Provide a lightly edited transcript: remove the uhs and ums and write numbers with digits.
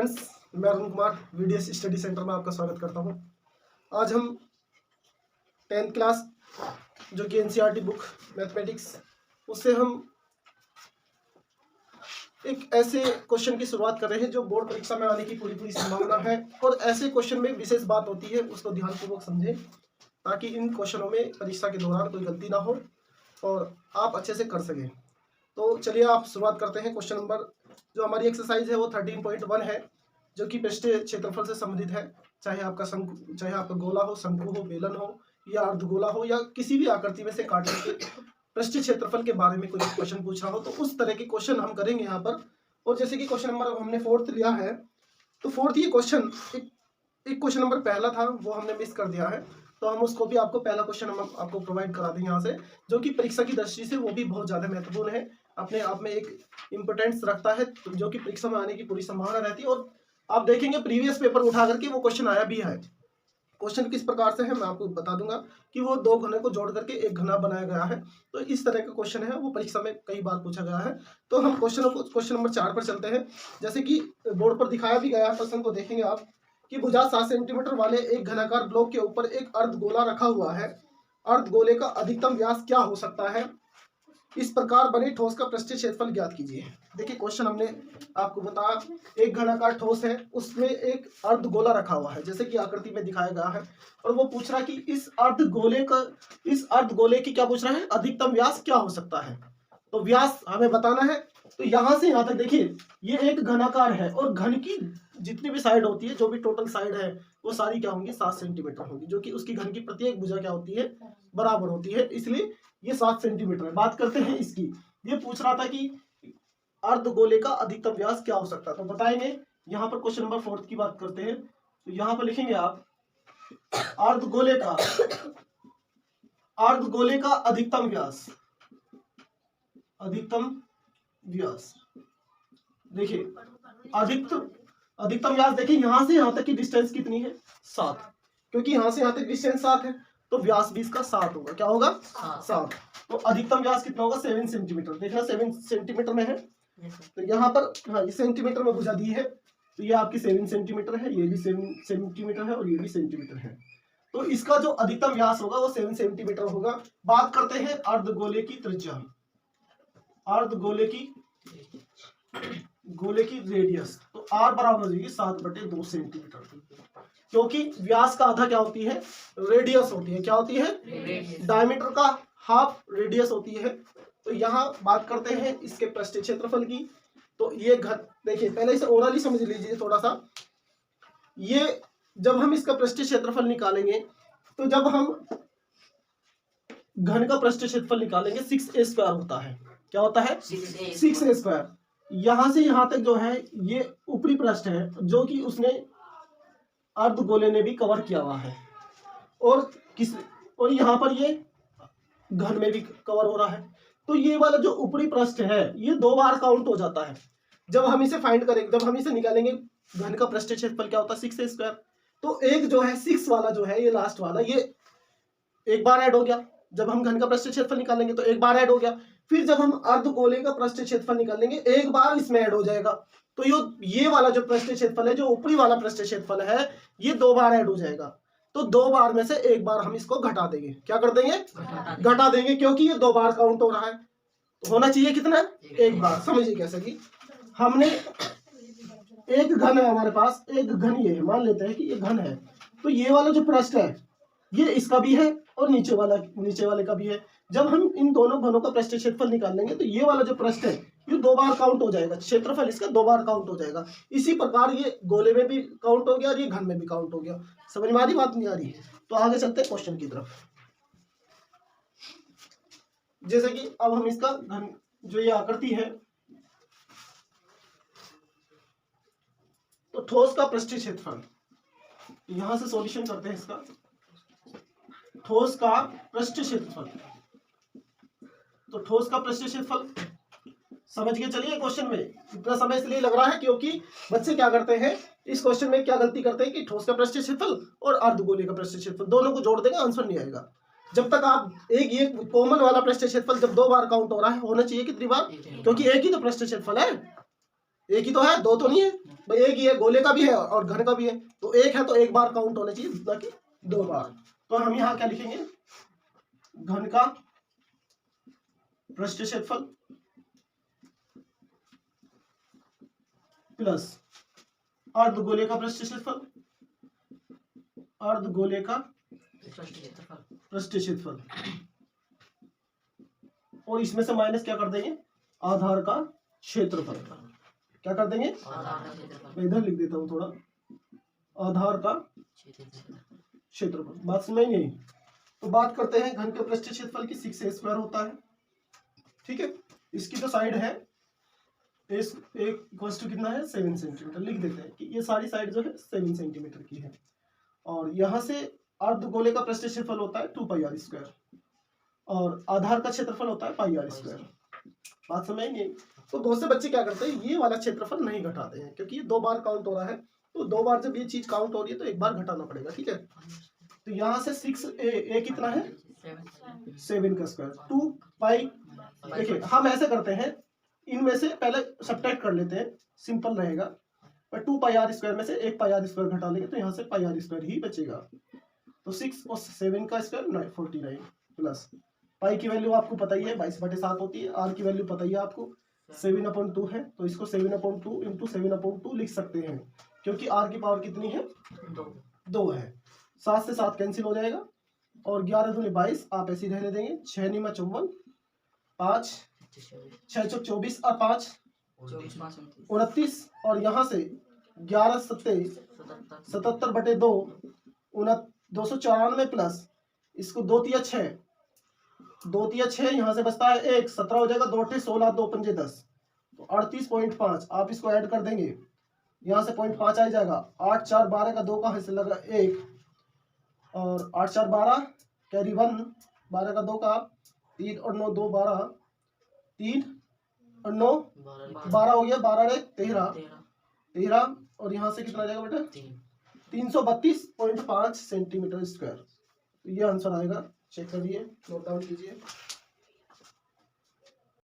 Friends, मैं Arun Kumar VDS study centre में आपका स्वागत करता हूं। आज हम 10th क्लास जो कि एनसीईआरटी बुक मैथमेटिक्स, उससे हम एक ऐसे क्वेश्चन की शुरुआत कर रहे हैं जो बोर्ड परीक्षा में आने की पूरी संभावना है। और ऐसे क्वेश्चन में विशेष बात होती है, उसको ध्यानपूर्वक समझें ताकि इन क्वेश्चनों में परीक्षा के दौरान कोई गलती ना हो और आप अच्छे से कर सकें। तो चलिए आप शुरुआत करते हैं। क्वेश्चन नंबर जो हमारी एक्सरसाइज है वो 13.1 है, जो कि पृष्ठीय क्षेत्रफल से संबंधित है। चाहे आपका गोला हो, शंकु हो, बेलन हो या अर्धगोला हो या किसी भी आकृति में से काटने के पृष्ठीय क्षेत्रफल के बारे में कोई क्वेश्चन पूछ रहा हो तो उस तरह के क्वेश्चन हम करेंगे यहाँ पर। और जैसे कि क्वेश्चन नंबर हमने 4th लिया है, तो 4th ये क्वेश्चन एक क्वेश्चन नंबर पहला था वो हमने मिस कर दिया है, तो हम उसको भी आपको पहला क्वेश्चन हम आपको प्रोवाइड करा देंगे यहाँ से, जो कि परीक्षा की दृष्टि से वो भी बहुत ज़्यादा महत्वपूर्ण है, अपने आप में एक इम्पोर्टेंस रखता है, जो कि परीक्षा में आने की पूरी संभावना रहती है। और आप देखेंगे प्रीवियस पेपर उठा करके वो क्वेश्चन आया भी है। क्वेश्चन किस प्रकार से है मैं आपको बता दूंगा कि वो दो घने को जोड़ करके एक घना बनाया गया है। तो इस तरह का क्वेश्चन है, वो परीक्षा में कई बार पूछा गया है। तो हम क्वेश्चन नंबर 4 पर चलते हैं। जैसे कि बोर्ड पर दिखाया भी गया है, प्रश्न को देखेंगे आप कि भुजा 7 सेंटीमीटर वाले एक घनाकार ब्लॉक के ऊपर एक अर्धगोला रखा हुआ है। अर्धगोले का अधिकतम व्यास क्या हो सकता है? इस प्रकार बने ठोस का पृष्ठीय क्षेत्रफल ज्ञात कीजिए। देखिए क्वेश्चन हमने आपको बताया, एक घनाकार ठोस है, उसमें एक अर्धगोला रखा हुआ है जैसे कि आकृति में दिखाया गया है, और वो पूछ रहा है कि इस अर्धगोले की क्या पूछ रहा है, अधिकतम व्यास क्या हो सकता है। तो व्यास हमें बताना है। तो यहां से यहां तक देखिए ये एक घनाकार है और घन की जितनी भी साइड होती है, जो भी टोटल साइड है वो सारी क्या होंगी, 7 सेंटीमीटर होंगी, जो कि उसकी घन की प्रत्येक भुजा क्या होती है, बराबर होती है, इसलिए ये 7 सेंटीमीटर है। बात करते हैं इसकी, ये पूछ रहा था कि अर्धगोले का अधिकतम व्यास क्या हो सकता है, तो बताएंगे। यहाँ पर क्वेश्चन नंबर 4 की बात करते हैं, तो यहाँ पर लिखेंगे आप अर्धगोले का अधिकतम व्यास। देखिए अधिकतम व्यास, देखिए यहां से यहां तक की डिस्टेंस कितनी है, 7, क्योंकि यहां से यहां तक डिस्टेंस 7 है, तो व्यास भी इसका 7 होगा। क्या होगा, 7। तो अधिकतम व्यास कितना होगा, 7 सेंटीमीटर। देखना 7 सेंटीमीटर में है, तो यहाँ पर हाँ ये सेंटीमीटर में भुजा दी है, तो ये आपकी 7 सेंटीमीटर है, ये भी 7 सेंटीमीटर है और ये भी सेंटीमीटर है। तो इसका जो अधिकतम व्यास होगा वो 7 सेंटीमीटर होगा। बात करते हैं अर्धगोले की त्रिज्या, अर्धगोले की रेडियस, तो r बराबर हो जाएगी 7/2 सेंटीमीटर, क्योंकि व्यास का आधा क्या होती है, रेडियस होती है। क्या होती है, डायमीटर का हाफ रेडियस होती है। तो यहाँ बात करते हैं इसके पृष्ठीय क्षेत्रफल की। तो ये घन, देखिए पहले इसे ओरली समझ लीजिए थोड़ा सा। ये जब हम इसका पृष्ठीय क्षेत्रफल निकालेंगे, तो जब हम घन का पृष्ठीय क्षेत्रफल निकालेंगे 6a² होता है। क्या होता है, 6a²। यहां से यहां तक जो है ये ऊपरी पृष्ठ है, जो कि उसने अर्धगोले ने भी कवर किया हुआ है, और यहाँ पर ये घन में भी कवर हो रहा है। तो ये वाला जो ऊपरी पृष्ठ है ये 2 बार काउंट हो जाता है। जब हम इसे फाइंड करेंगे, जब हम इसे निकालेंगे, घन का पृष्ठीय क्षेत्रफल क्या होता है, 6a²। तो एक जो है 6 वाला जो है, ये लास्ट वाला, ये एक बार ऐड हो गया। जब हम घन का पृष्ठीय क्षेत्रफल निकालेंगे तो एक बार ऐड हो गया। फिर जब हम अर्धगोले का पृष्ठीय क्षेत्रफल निकालेंगे, एक बार इसमें ऐड हो जाएगा। तो ये वाला जो पृष्ठीय क्षेत्रफल है, जो ऊपरी वाला पृष्ठीय क्षेत्रफल है, ये 2 बार ऐड हो जाएगा। तो 2 बार में से एक बार हम इसको घटा देंगे। क्या कर देंगे, घटा देंगे, क्योंकि ये 2 बार काउंट हो रहा है। तो होना चाहिए कितना, एक बार। समझिए कैसे कि हमने एक घन है हमारे पास, एक घन ये है, मान लेते हैं कि ये घन है, तो ये वाला जो पृष्ठ है ये इसका भी है और नीचे वाले का भी है। जब हम इन दोनों घनों का पृष्ठीय क्षेत्रफल निकाल लेंगे, तो ये वाला जो पृष्ठ है ये 2 बार काउंट हो जाएगा, क्षेत्रफल इसका 2 बार काउंट हो जाएगा। इसी प्रकार ये गोले में भी काउंट हो गया और ये घन में भी काउंट हो गया। समझ में आ रही बात, नहीं आ रही? तो आगे चलते हैं क्वेश्चन की तरफ। जैसे कि अब हम इसका घन, जो ये आकृति है, तो ठोस का पृष्ठीय क्षेत्रफल, यहां से सॉल्यूशन करते हैं इसका। ठोस का पृष्ठीय क्षेत्रफल, तो ठोस का पृष्ठीय क्षेत्रफल समझ के चलिए। क्वेश्चन में इतना समय इसलिए लग रहा है क्योंकि बच्चे क्या करते हैं, इस क्वेश्चन में क्या गलती करते हैं कि ठोस का पृष्ठीय क्षेत्रफल और अर्धगोले का पृष्ठीय क्षेत्रफल दोनों को जोड़ देंगे, आंसर नहीं आएगा। जब तक आप ये कॉमन वाला पृष्ठीय क्षेत्रफल जब 2 बार काउंट हो रहा है, होना चाहिए कितनी बार, क्योंकि एक ही तो पृष्ठीय क्षेत्रफल है, एक ही तो है, दो तो नहीं है भाई, एक ही है, गोले का भी है और घन का भी है, तो एक है तो एक बार काउंट होना चाहिए, ना कि दो बार। तो हम यहाँ क्या लिखेंगे, घन का पृष्ठ क्षेत्रफल प्लस अर्धगोले का पृष्ठ क्षेत्रफल, अर्धगोले का पृष्ठ क्षेत्रफल, और इसमें से माइनस क्या कर देंगे, आधार का क्षेत्रफल। क्या कर देंगे, मैं इधर लिख देता हूं थोड़ा, आधार का क्षेत्रफल। बात समझ नहीं आई? तो बात करते हैं घन के पृष्ठ क्षेत्रफल की, 6a² होता है, ठीक है। इसकी जो साइड है इस एक इक्वल्स टू कितना है, 7 सेंटीमीटर। लिख देते हैं कि ये सारी साइड जो है 7 सेंटीमीटर की है, और यहां से अर्धगोले का पृष्ठ क्षेत्रफल होता है 2πr², और आधार का क्षेत्रफल होता है πr²। बात समझ नहीं? तो बहुत से बच्चे क्या करते हैं, ये वाला क्षेत्रफल नहीं घटाते हैं, क्योंकि ये 2 बार काउंट हो रहा है, तो 2 बार जब ये चीज काउंट हो रही है तो एक बार घटाना पड़ेगा, ठीक है। तो यहाँ से 6a कितना है, 7 का स्क्वायर, 2π। देखिए हम ऐसे करते हैं, इनमें से पहले सब्ट्रैक्ट कर लेते हैं, सिंपल रहेगा, पर 2πr² में से 1πr² घटा लेंगे तो यहाँ से πr² ही बचेगा। तो 6 और 7 का स्क्वायर 49 प्लस पाई की वैल्यू आपको पता ही है 22/7 होती है, आर की वैल्यू पता ही है आपको 7/2 है, तो इसको 7/2 इंटू 7/2 लिख सकते हैं, क्योंकि आर की पावर कितनी है, 2 है। 7 से 7 कैंसिल हो जाएगा, और 11 दूनी 22 आप ऐसे ही रहने देंगे, 6 × 9 = 54, 5 6 × 24 और 5 29, और यहाँ से 11 7 77/2 294 प्लस इसको 2 × 6 2 × 6 यहाँ से बचता है 1, 17 हो जाएगा, 2 × 8 = 16, 2 × 5 = 10, तो 38.5 आप इसको ऐड कर देंगे, यहाँ से 0.5 आ जाएगा, 8 4 12 का 2 का हिस्सा लगा 1, और 8 4 12 कैरी 1, 12 का 2 का 3 और 9 2 12, 3 और 9 12 हो गया, 12 13, और यहाँ से कितना आ जाएगा बेटा, 332.5 सेंटीमीटर स्क्वायर। तो ये आंसर आएगा, चेक करिए, नोट डाउन कीजिए।